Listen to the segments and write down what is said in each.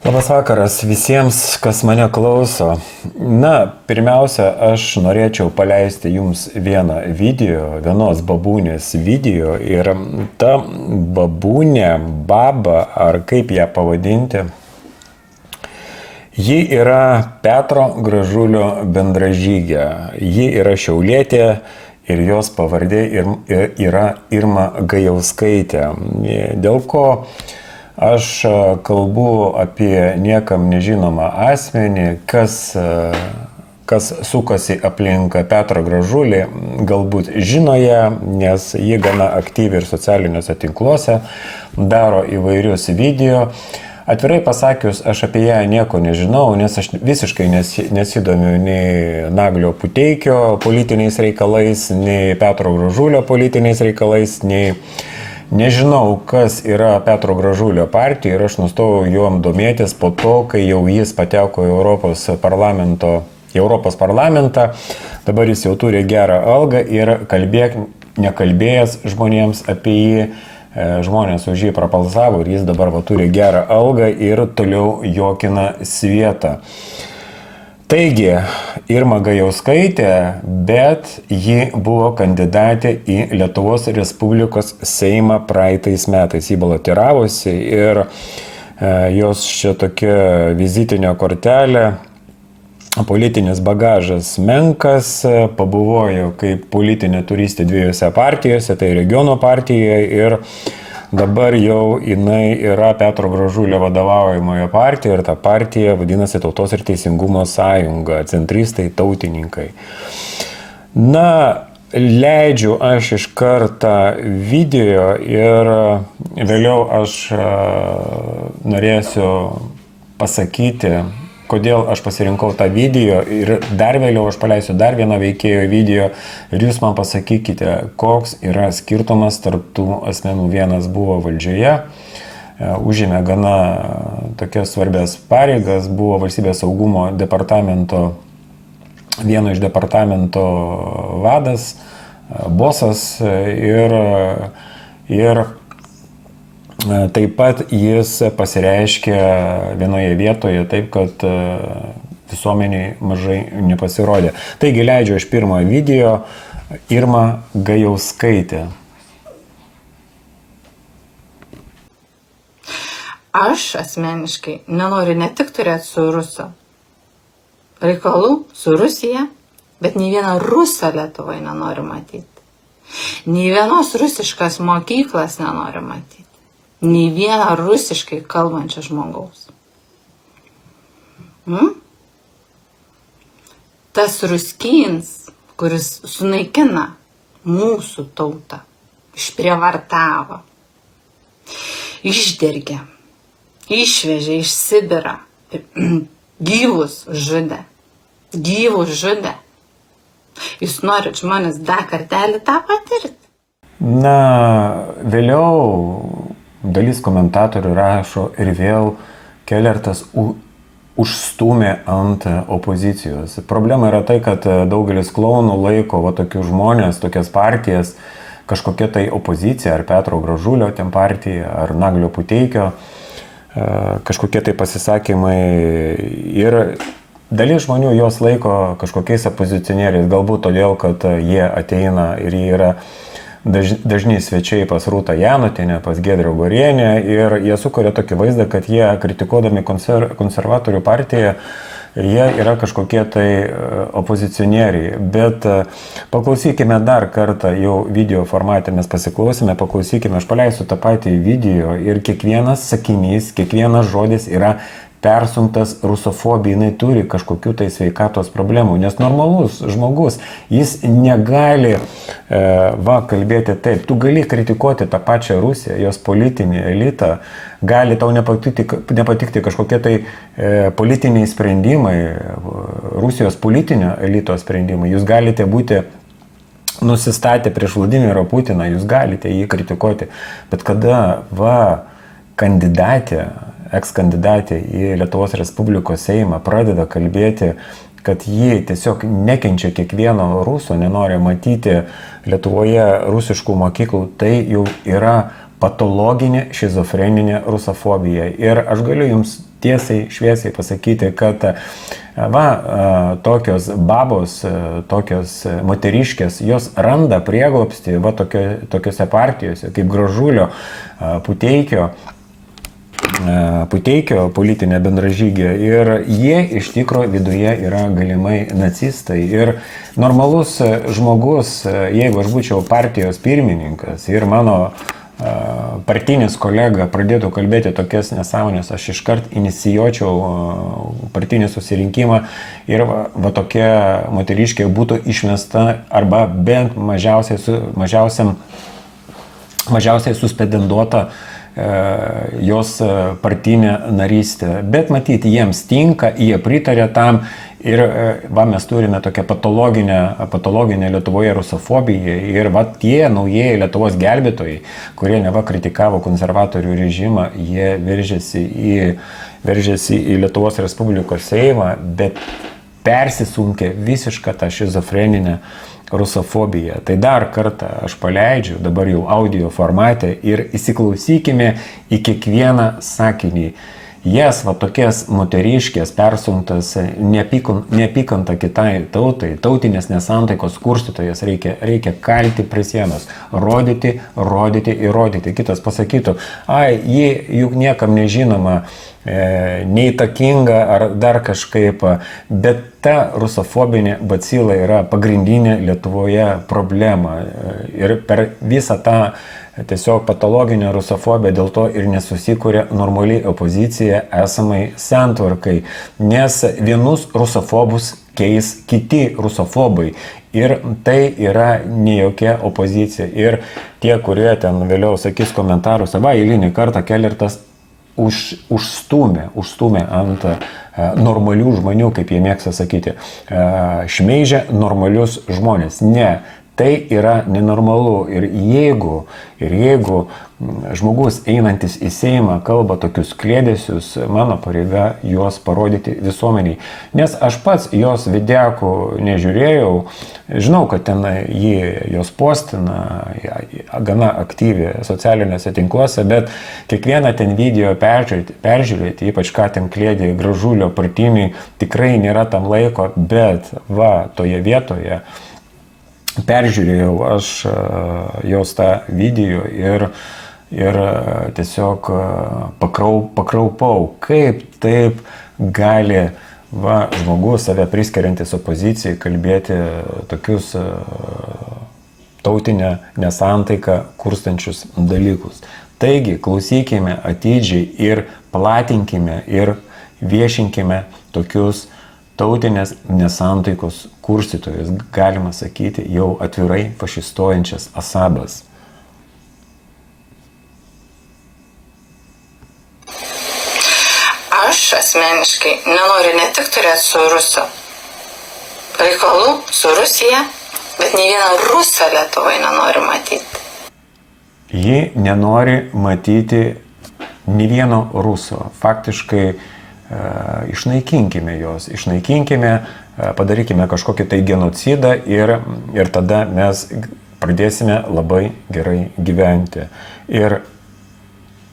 Labas vakaras visiems, kas mane klauso. Pirmiausia, aš norėčiau paleisti jums vienos babūnės video ir ta babūnė, baba, ar kaip ją pavadinti, ji yra Petro Gražulio bendražygė, ji yra šiaulietė ir jos pavardė yra Irma Gajauskaitė. Dėl ko aš kalbu apie niekam nežinomą asmenį, kas sukasi aplink Petrą Gražulį, galbūt žino ją, nes ji gana aktyviai ir socialiniuose tinkluose daro įvairius video. Atvirai pasakius, aš apie ją nieko nežinau, nes aš visiškai nesidomiu nei Naglio Puteikio politiniais reikalais, nei Petro Gražulio politiniais reikalais, nei nežinau, kas yra Petro Gražulio partija ir aš nustojau juom domėtis po to, kai jau jis pateko į Europos parlamentą. Dabar jis jau turi gerą algą ir nekalbėjęs žmonėms apie jį, žmonės už jį prabalsavo ir jis dabar turi gerą algą ir toliau jokina svietą. Taigi, Irma Gajauskaitė, bet ji buvo kandidatė į Lietuvos Respublikos Seimą praeitais metais. Ji balotiravosi ir jos čia tokia vizitinė kortelė, politinis bagažas menkas, pabuvojo kaip politinė turistė dviejose partijose, tai regiono partijoje ir dabar jau jinai yra Petro Gražulio vadovaujamoje partijoje ir ta partija vadinasi Tautos ir Teisingumo sąjunga, centristai, tautininkai. Leidžiu aš iš karto video ir vėliau aš norėsiu pasakyti, kodėl aš pasirinkau tą video ir dar vėliau aš paleisiu dar vieną veikėjo video ir jūs man pasakykite, koks yra skirtumas tarp tų asmenų. Vienas buvo valdžioje, užėmė gana tokias svarbias pareigas, buvo valstybės saugumo departamento, vieno iš departamento vadas, bosas ir taip pat jis pasireiškė vienoje vietoje taip, kad visuomeniai mažai nepasirodė. Taigi leidžiu iš pirmo video Irma Gajauskaitė. Aš asmeniškai nenoriu ne tik turėti su Rusu reikalų, su Rusija, bet nei vieną Rusą Lietuvoje nenoriu matyti. Nei vienos rusiškas mokyklas nenoriu matyti. Nei vieną rusiškai kalbančią žmogaus. Tas ruskins, kuris sunaikina mūsų tautą, išprievartavo, išdergė, išvežė iš Sibirą, gyvus žudė. Jūs norit žmonės dar kartelį tą patirti? Vėliau dalis komentatorių rašo ir vėl Kelertas užstūmė ant opozicijos. Problema yra tai, kad daugelis klounų laiko tokius žmonės, tokias partijas, kažkokia tai opozicija, ar Petro Gražulio ten partija, ar Naglio Puteikio, kažkokie tai pasisakymai ir dalis žmonių jos laiko kažkokiais opozicionieriais, galbūt todėl, kad jie ateina ir jie yra dažni svečiai pas Rūtą Janutienę, pas Giedrę Gorienę ir jie sukuria tokį vaizdą, kad jie kritikuodami konservatorių partiją, jie yra kažkokie tai opozicionieriai. Bet paklausykime dar kartą, jau video formate mes pasiklausime, paklausykime, aš paleisiu tą patį video ir kiekvienas sakinys, kiekvienas žodis yra persunktas rusofobija, jinai turi kažkokių tai sveikatos problemų, nes normalus žmogus, jis negali kalbėti taip. Tu gali kritikuoti tą pačią Rusiją, jos politinį elitą, gali tau nepatikti kažkokie tai politiniai sprendimai, Rusijos politinio elito sprendimai, jūs galite būti nusistatę prieš Vladimirą Putiną, jūs galite jį kritikuoti, bet kada kandidatė, ekskandidatė į Lietuvos Respublikos Seimą pradeda kalbėti, kad ji tiesiog nekenčia kiekvieno ruso, nenori matyti Lietuvoje rusiškų mokyklų, tai jau yra patologinė šizofreninė rusofobija. Ir aš galiu jums tiesiai, šviesiai pasakyti, kad tokios babos, tokios moteriškės, jos randa prieglobstį tokiose partijose kaip Gražulio, Puteikio politinė bendražygė ir jie iš tikro viduje yra galimai nacistai. Ir normalus žmogus, jeigu aš būčiau partijos pirmininkas ir mano partinis kolega pradėtų kalbėti tokias nesąmonės, aš iškart inicijuočiau partinį susirinkimą ir va tokia moteriškė būtų išmesta arba bent mažiausiai suspenduota jos partinė narystė. Bet matyti, jiems tinka, jie pritarė tam ir mes turime tokią patologinę Lietuvoje rusofobiją ir tie naujieji Lietuvos gelbėtojai, kurie kritikavo konservatorių režimą, jie veržėsi į Lietuvos Respublikos Seimą, bet persisunkė visišką tą šizofreninę rusofobiją. Tai dar kartą aš paleidžiu dabar jau audio formate ir įsiklausykime į kiekvieną sakinį. Jas tokias moteriškės persunktas neapykanta kitai tautai, tautinės nesantaikos kurstytojas reikia kalti prie sienos, rodyti ir rodyti. Kitas pasakytų, ji juk niekam nežinoma, neįtakinga ar dar kažkaip, bet ta rusofobinė bacila yra pagrindinė Lietuvoje problema ir per visą tą tiesiog patologinę rusofobiją dėl to ir nesusikūrė normali opozicija esamai santvarkai, nes vienus rusofobus keis kiti rusofobai ir tai yra ne jokia opozicija. Ir tie, kurie ten vėliau sakys komentarus, eilinį kartą Kelertas užstūmė ant normalių žmonių, kaip jie mėgsta sakyti, šmeižia normalius žmonės. Ne, tai yra nenormalu. Ir jeigu žmogus einantis į Seimą kalba tokius kliedesius, mano pareiga juos parodyti visuomeniai. Nes aš pats jos videkų nežiūrėjau, žinau, kad ten jos postina gana aktyviai socialiniuose tinkluose, bet kiekvieną ten video peržiūrėti, ypač ką ten kliedė Gražulio partiniai, tikrai nėra tam laiko, bet toje vietoje peržiūrėjau aš jos tą video ir tiesiog pakraupau, kaip taip gali žmogus save priskiriantis opozicijai kalbėti tokius tautinę nesantaiką kurstančius dalykus. Taigi, klausykime atidžiai ir platinkime ir viešinkime tokius tautinės nesantaikos kurstytojus, galima sakyti, jau atvirai fašistuojančias asabas. Aš asmeniškai nenoriu ne tik turėti su Rusu reikalų, su Rusija, bet nei vieną Rusą Lietuvoje nenoriu matyti. Ji nenori matyti nei vieno Ruso. Faktiškai išnaikinkime juos, padarykime kažkokį tai genocidą ir tada mes pradėsime labai gerai gyventi. Ir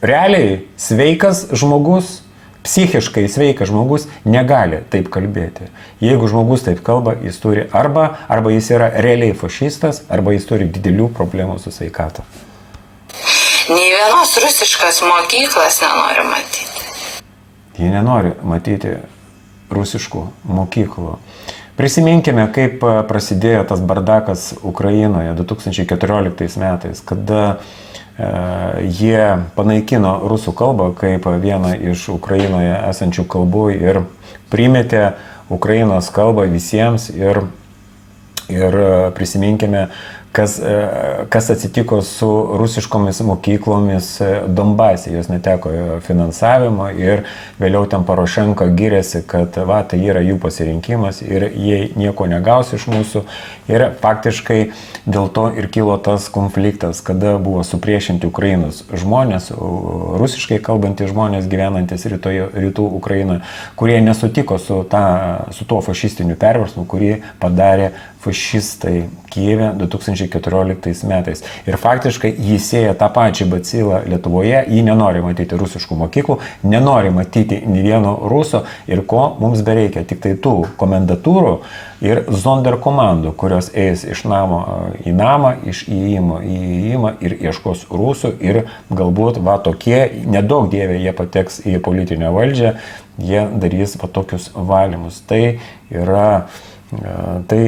realiai sveikas žmogus, psichiškai sveikas žmogus negali taip kalbėti. Jeigu žmogus taip kalba, jis turi arba jis yra realiai fašistas, arba jis turi didelių problemų su sveikata. Nei vienos rusiškos mokyklos nenori matyti. Jie nenori matyti rusiškų mokyklų. Prisiminkime, kaip prasidėjo tas bardakas Ukrainoje 2014 metais, kada jie panaikino rusų kalbą kaip vieną iš Ukrainoje esančių kalbų ir primetė Ukrainos kalbą visiems ir prisiminkime, kas atsitiko su rusiškomis mokyklomis Donbase. Jos neteko finansavimo ir vėliau ten Porošenko gyrėsi, kad tai yra jų pasirinkimas ir jie nieko negaus iš mūsų. Ir faktiškai dėl to ir kilo tas konfliktas, kada buvo supriešinti Ukrainos žmonės, rusiškai kalbantys žmonės gyvenantis rytų Ukrainoje, kurie nesutiko su tuo fašistiniu perversmu, kurį padarė fašistai Kijeve 2014 metais. Ir faktiškai jis sėja tą pačią bacilą Lietuvoje, jį nenori matyti rusiškų mokyklų, nenori matyti nei vieno ruso ir ko mums bereikia, tik tai tų komendatūrų ir zonderkomandų, kurios eis iš namo į namą, iš įėjimo į įėjimą ir ieškos rusų ir galbūt va tokie, nedaug dievė jie pateks į politinę valdžią, jie darys va tokius valymus. Tai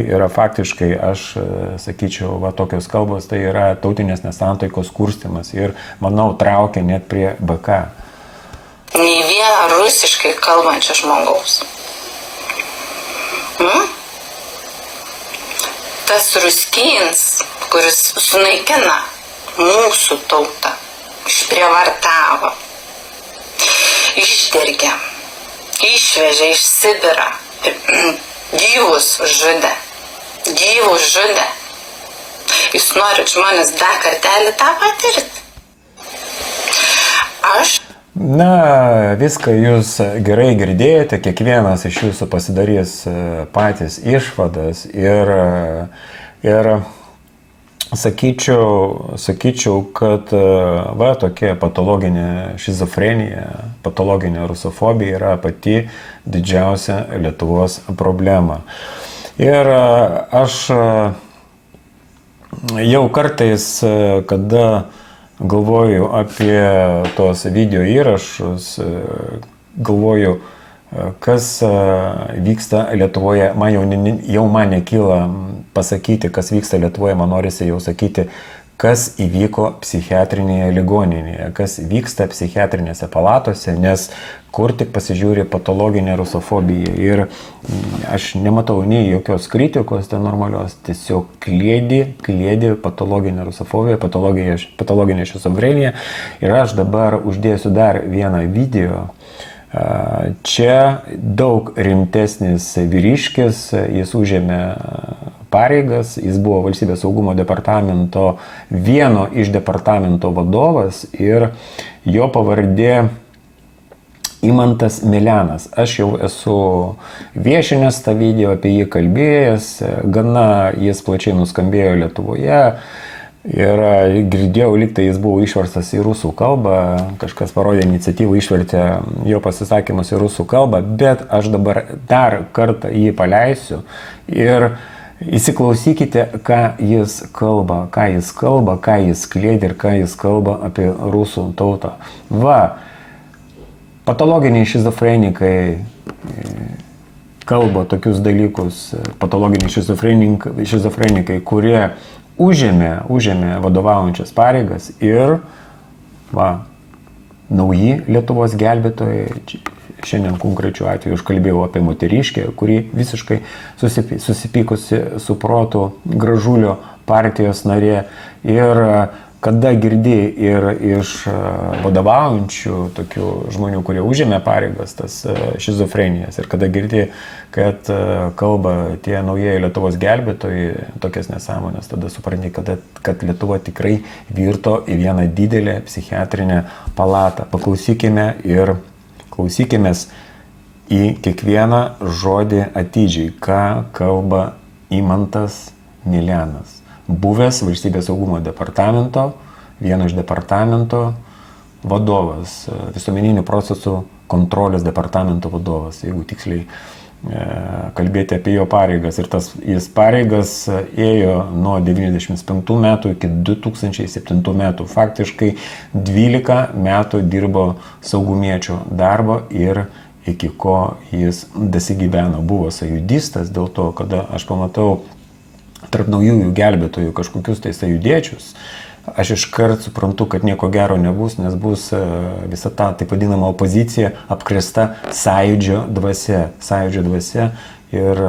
yra faktiškai, aš sakyčiau, va tokios kalbos, tai yra tautinės nesantaikos kurstimas ir, manau, traukia net prie BK. Nei vieno rusiškai kalbančio žmogaus. Tas ruskins, kuris sunaikina mūsų tautą, išprievartavo, išdergė, išvežė iš Sibirą ir gyvus žudė. Jūs norit žmonės dar kartelį tą patirti? Na, viską jūs gerai girdėjote, kiekvienas iš jūsų pasidarys patys išvadas ir sakyčiau, kad va, tokia patologinė šizofrenija, patologinė rusofobija yra pati didžiausia Lietuvos problema. Ir aš jau kartais, kada galvoju apie tos video įrašus, galvoju, kas vyksta Lietuvoje, man nekyla pasakyti, kas vyksta Lietuvoje, man norisi jau sakyti, kas įvyko psichiatrinėje ligoninėje, kas vyksta psichiatrinėse palatose, nes kur tik pasižiūri patologinė rusofobija. Ir aš nematau nei jokios kritikos ten normalios, tiesiog kliedi patologinė rusofobija, patologinė šizofrenija. Ir aš dabar uždėsiu dar vieną video. Čia daug rimtesnis vyriškis, jis užėmė pareigas, jis buvo valstybės saugumo departamento, vieno iš departamento vadovas ir jo pavardė Imantas Milenas. Aš jau esu viešinęs tą video, apie jį kalbėjęs, gana jis plačiai nuskambėjo Lietuvoje. Ir girdėjau, lyg tai jis buvo išverstas į rusų kalbą, kažkas parodė iniciatyvą, išvertė jo pasisakymus į rusų kalbą, bet aš dabar dar kartą jį paleisiu ir įsiklausykite, ką jis kalba, ką jis skleidė ir ką jis kalba apie rusų tautą. Va, patologiniai šizofrenikai kalba tokius dalykus, patologiniai šizofrenikai, kurie užėmė vadovaujančias pareigas ir nauji Lietuvos gelbėtojai, šiandien konkrečiu atveju aš kalbėjau apie moteriškę, kuri visiškai susipykusi su protu Gražulio partijos narė ir kada girdi ir iš vadovaujančių tokių žmonių, kurie užėmė pareigas, tas šizofrenijas, ir kada girdi, kad kalba tie naujieji Lietuvos gelbėtojai tokias nesąmonės, tada supranti, kad Lietuva tikrai virto į vieną didelę psichiatrinę palatą. Paklausykime ir klausykimės į kiekvieną žodį atidžiai, ką kalba Imantas Milenas. Buvęs valstybės saugumo departamento, vieno iš departamento vadovas, visuomeninių procesų kontrolės departamento vadovas, jeigu tiksliai kalbėti apie jo pareigas. Ir jis pareigas ėjo nuo 1995 metų iki 2007 metų. Faktiškai 12 metų dirbo saugumiečio darbo ir iki ko jis dasigyveno. Buvo sąjūdistas, dėl to, kada aš pamatau tarp naujųjų gelbėtojų kažkokius tai sąjūdiečius, aš iškart suprantu, kad nieko gero nebus, nes bus visa ta taip vadinama opozicija apkrėsta sąjūdžio dvasia. Ir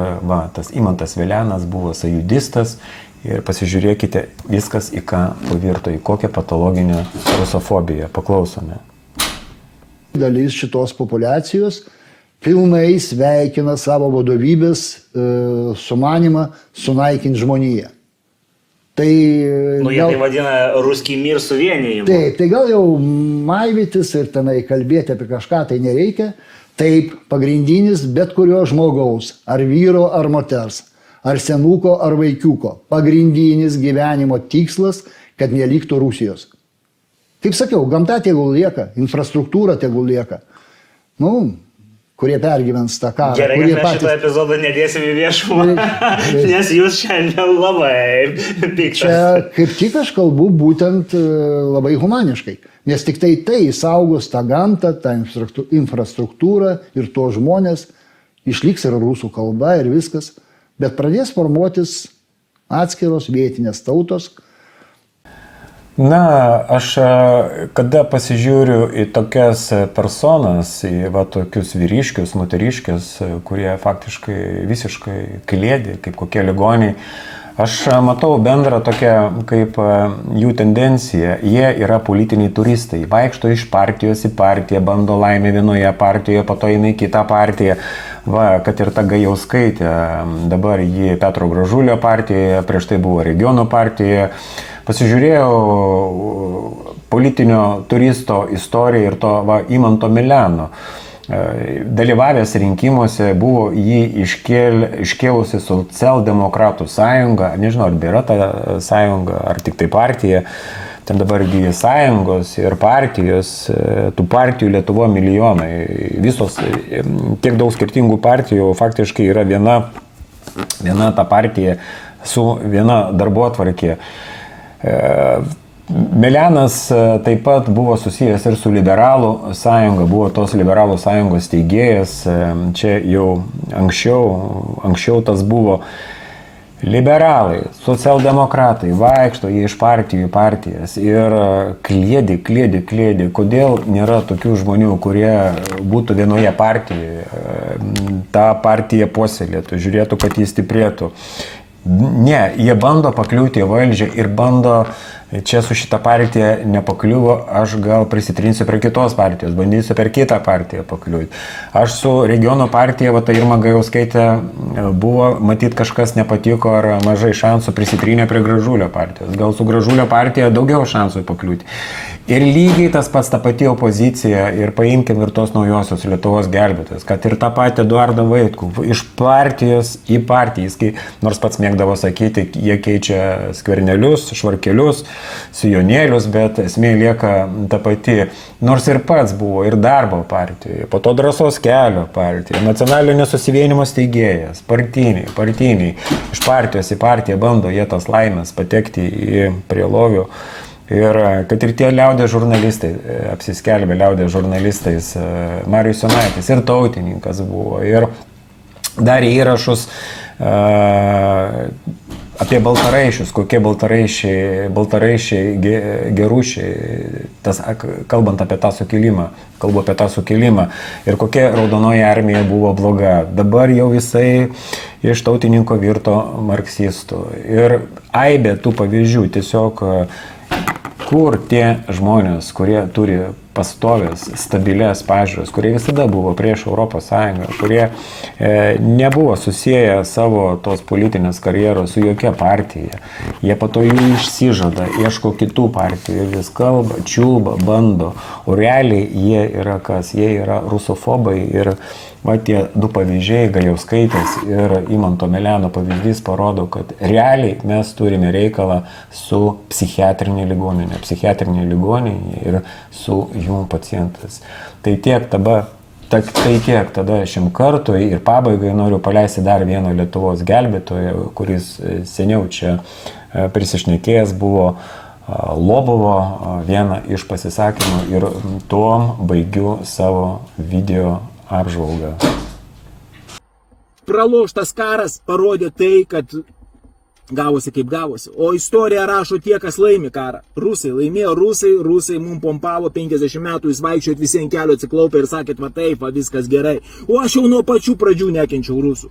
tas Imantas Milenas buvo sąjūdistas ir pasižiūrėkite viskas į ką pavirto, į kokią patologinę rusofobiją. Paklausome. Dalis šitos populiacijos pilnai sveikina savo vadovybės sumanimą sunaikinti žmoniją. Tai jie tai vadina ruskį mir suvienijimu. Taip, tai gal jau maivytis ir tenai kalbėti apie kažką tai nereikia. Taip, pagrindinis bet kurio žmogaus, ar vyro, ar moters, ar senuko, ar vaikiuko. Pagrindinis gyvenimo tikslas, kad neliktų Rusijos. Kaip sakiau, gamta tegul lieka, infrastruktūra tegul lieka. Kurie pergyvens tą karą. Gerai, kad mes šitą epizodą nedėsim į viešumą, nes jūs šiandien labai piktas. Čia kaip tik aš kalbu būtent labai humaniškai, nes tik tai saugos tą gamtą, tą infrastruktūrą ir to žmonės, išliks ir rusų kalba ir viskas, bet pradės formuotis atskiros vietinės tautos. Na, aš kada pasižiūriu į tokias personas, į tokius vyriškius, moteriškius, kurie faktiškai visiškai klėdi, kaip kokie ligoniai, aš matau bendrą tokią kaip jų tendenciją. Jie yra politiniai turistai, vaikšto iš partijos į partiją, bando laimę vienoje partijoje, po to eina į kitą partiją. Kad ir ta Gajauskaitė, dabar ji Petro Gražulio partijoje, prieš tai buvo Regionų partijoje. Pasižiūrėjau politinio turisto istoriją ir to Imanto Mileno. Dalyvavęs rinkimuose buvo jį iškėlusi Socialdemokratų sąjunga, nežinau, ar yra ta sąjunga, ar tik tai partija. Ten dabar sąjungos ir partijos, tų partijų Lietuvoje milijonai. Visos, tiek daug skirtingų partijų, faktiškai yra viena ta partija su viena darbotvarkė. Milenas taip pat buvo susijęs ir su liberalų sąjunga, buvo tos liberalų sąjungos steigėjas, čia jau anksčiau tas buvo. Liberalai, socialdemokratai vaikšto jie iš partijų į partijas ir klėdi. Kodėl nėra tokių žmonių, kurie būtų vienoje partijoje, tą partiją puoselėtų, žiūrėtų, kad jis stiprėtų. Ne, jie bando pakliūti į valdžią ir bando, čia su šitą partiją nepakliuvo, aš gal prisitrinsiu prie kitos partijos, bandysiu per kitą partiją pakliūti. Aš su Regionų partija, ta Irma Gajauskaitė buvo, matyt, kažkas nepatiko ar mažai šansų prisitrynė prie Gražulio partijos. Gal su Gražulio partija daugiau šansų pakliūti. Ir lygiai tas pats ta pati opozicija ir paimkim ir tos naujosios Lietuvos gelbėtojus, kad ir tą patį Eduardą Vaitkų iš partijos į partiją, nors pats mėgdavo sakyti, jie keičia skvernelius, švarkelius, sijonėlius, bet esmė lieka ta pati. Nors ir pats buvo ir Darbo partijoje, po to Drąsos kelio partijoje, Nacionalinio susivienimo steigėjas, partiniai, iš partijos į partiją bando jie tas laimės patekti į prie lovių. Ir kad ir tie liaudės žurnalistai, apsiskelbė liaudės žurnalistais, Marijus Jonaitis ir tautininkas buvo, ir darė įrašus apie baltaraišius, kokie baltaraišiai gerušiai, kalbant apie tą sukilimą, ir kokia Raudonoji armija buvo bloga. Dabar jau visai iš tautininko virto marksistų. Ir aibė tų pavyzdžių tiesiog, kur tie žmonės, kurie turi pastovės, stabilias pažiūras, kurie visada buvo prieš Europos Sąjungą, kurie nebuvo susieję savo tos politinės karjeros su jokia partija. Jie po to jų išsižada, ieško kitų partijų, vis kalba, čiulba, bando, o realiai jie yra kas? Jie yra rusofobai ir tie du pavyzdžiai, Gajauskaitės ir Imanto Mileno pavyzdys parodo, kad realiai mes turime reikalą su psichiatrinė ligoninė ir su jų pacientas. Tai tiek tada šiam kartui ir pabaigai noriu paleisti dar vieną Lietuvos gelbėtoją, kuris seniau čia prisišnekėjęs buvo Lobovo vieną iš pasisakymų ir tuom baigiu savo video apžvalgą. Praloštas karas parodė tai, kad gavosi kaip gavosi. O istorija rašo tie, kas laimi karą. Rusai laimėjo, rusai mums pompavo 50 metų, jūs vaikščiojot visi ant kelio atsiklaupę ir sakėt, va taip, va viskas gerai. O aš jau nuo pačių pradžių nekenčiau rusų.